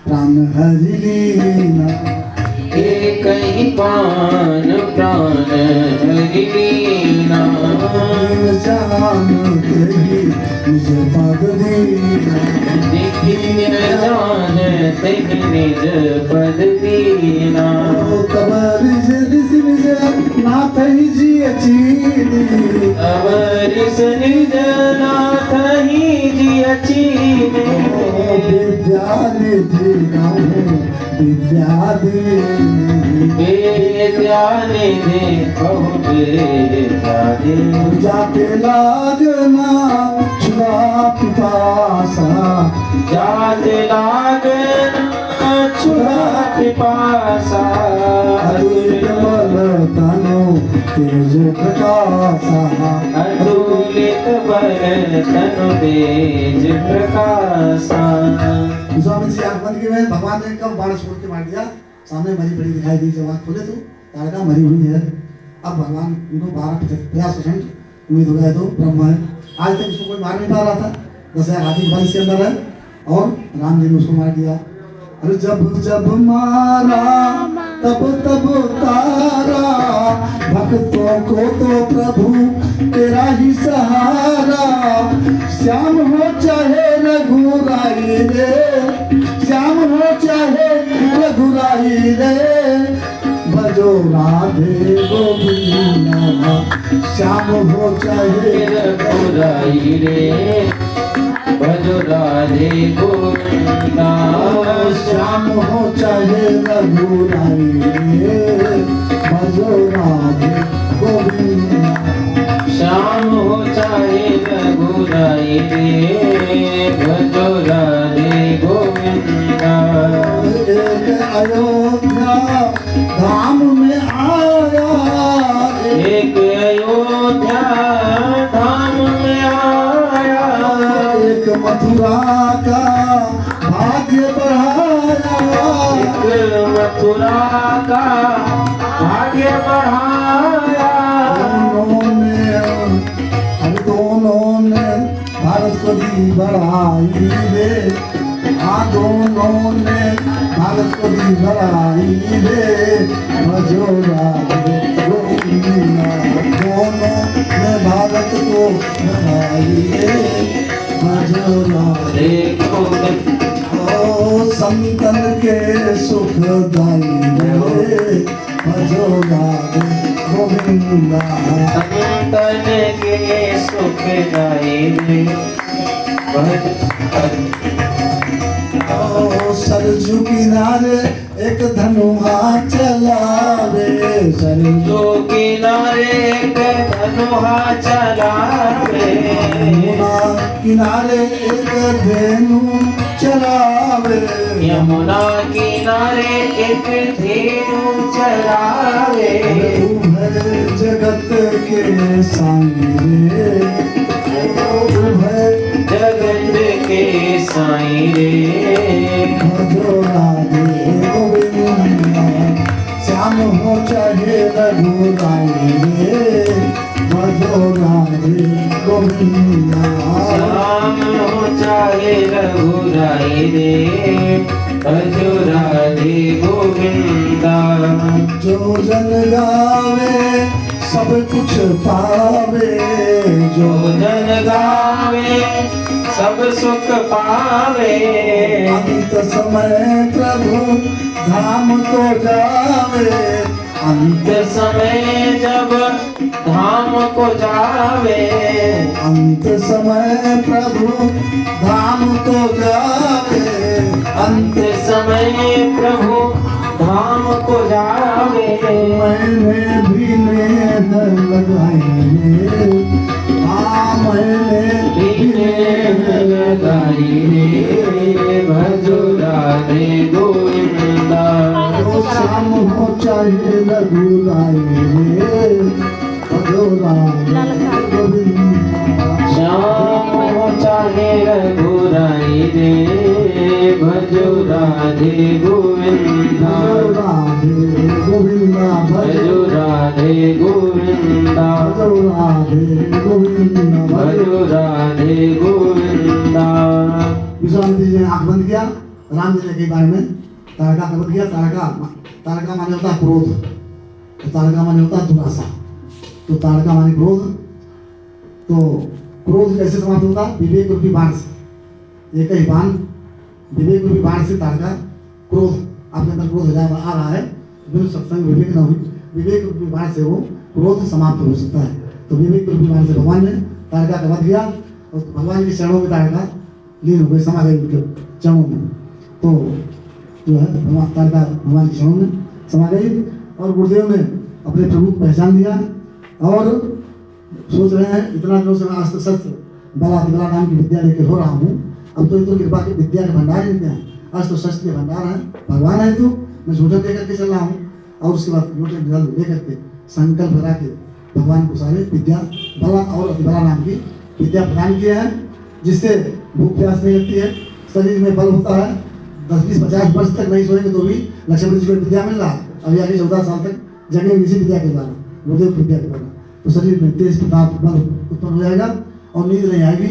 प्राण हरि लीना। एक ही पान प्राण हरि लीना। दीन जान तेरी निज पद दीना। दीन जान तेहि निज पद दीना। तब निज निज नाथ ही जी अचीनी। तब निज नाथ ही जी अचीनी। विद्यानिधि गाऊं विद्यानिधि। विद्यानिधि कहु विद्यानिधि। जाके लागना छुआ पिपासा। जाके लागना छुआ पिपासा। अतुलित बल तनु तेज प्रकाशा। अतुलित बल तनु तेज प्रकाशा। स्वामी जी आंख बंद किए। भगवान ने कब बाण छोड़ के मार दिया। सामने मरी पड़ी दिखाई दी। जब आंख खोले तो तारका मरी हुई है। अब भगवान 12-50% उम्मीद हो गया तो ब्रह्म है। आज तक उसको कोई मार नहीं पा रहा था। 10,000 हाथी के बल इसके अंदर है और राम जी ने उसको मार दिया। अरे जब जब मारा तब तब तारा। भक्तों को तो प्रभु तेरा ही सहारा। श्याम हो चाहे रघुराई रे। श्याम हो चाहे रघुराई रे। भजो राधे गोविंदा। श्याम हो चाहे रघुराई रे। भजो राधे गोविंदा। श्याम हो चाहे रघुराई रे। भजो राधे गोविंदा। श्याम हो चाहे रघुराई रे। भजो राधे गोविंदा। एक अयोध्या धाम में आया। एक अयोध्या धाम में आया। एक मथुरा का भाग्य बढ़ाया। एक मथुरा का भाग्य बढ़ाया। दोनों ने भारत को दी बढ़ाई रे। हाँ दोनों ने भारत को दी बढ़ाई रे। भजो राधे गोविंदा। दोनों ने भारत को बढ़ाई रे। भजो राधे गोविंदा। ओ संतन के सुखदाई रे। भजो राधे गोविंदा। संतन के सुखदाई रे। ओ सरजू किनारे एक धनुहा चलावे। सरजू किनारे एक धनुहा चलावे। यमुना किनारे एक धेनु चरावे। यमुना किनारे एक धेनु चरावे। उभय जगत के साईं रे। उभय जगत के साईं रे। भजो राधे गोविंदा। श्याम हो चाहे रघुराई रे। भजो राधे गोविंदा। श्याम हो चाहे रघुराई रे। भजो राधे गोविंदा। जो जन गावे सब कुछ पावे। जो जन गावे सब सुख पावे। अंत समय प्रभु धाम को जावे। अंत समय जब धाम को जावे। अंत समय प्रभु धाम को जावे। अंत समय प्रभु धाम को जावे। मैंने भी नेह लगाई रे। हाँ मैंने भी नेह लगाई रे। भजो राधे गोविंदा। ओ श्याम हो चाहे रघुराई रे। भजो राधे गोविंदा। श्याम हो चाहे रघुराई रे। भजो राधे गोविंदा। राधे गोविंदा। भजो राधे गोविंदा। भजो राधे गोविंदा। भजो राधे गोविंदा। विश्रांति जी ने आंख बंद किया राम जी ने कई बार में ताड़का कबत किया। ताड़का माने होता है क्रोध, तो ताड़का माने होता है दुरासा। तो ताड़का माने क्रोध। तो क्रोध कैसे समाप्त होता? विवेक रूपी बाण से। एक ही बाण, विवेक रूपी बाण से ताड़का क्रोध, आपके अंदर क्रोध आ रहा है, बिन सत्संग विवेक न हुई, विवेक रूपी बाण से वो क्रोध समाप्त हो सकता है। तो विवेक रूपी बाण से भगवान ने ताड़का का वध किया और भगवान के चरणों में ताड़का लीन हो गई, समा गई उनके चरणों में। तो जो है ताड़का भगवान के चरणों में समा गई और गुरुदेव ने अपने प्रभु को पहचान दिया और सोच रहे हैं इतना दिनों से मैं अस्त्र शस्त्र बला नाम की विद्या लेकर हो रहा हूँ, अब तो कृपा की विद्या के भंडार ही नहीं है, अस्त्र शस्त्र के भंडार है, भगवान है, तो मैं झूठन लेकर के चल रहा हूँ। और उसके बाद झूठन लेकर के संकल्प करा के भगवान को सारे विद्या बला और अतिबला नाम की विद्या प्रदान किए हैं, जिससे भूख प्यास नहीं लगती है, शरीर में बल होता है। 10-20-50 वर्ष तक नहीं सोएंगे तो भी लक्ष्मण जी को विद्या मिल रहा है। अभी आगे 14 साल तक जगह इसी विद्या के द्वारा, गुरुदेव की विद्या के द्वारा, तो शरीर में तेज प्रताप बल उत्पन्न हो जाएगा और नींद नहीं आएगी।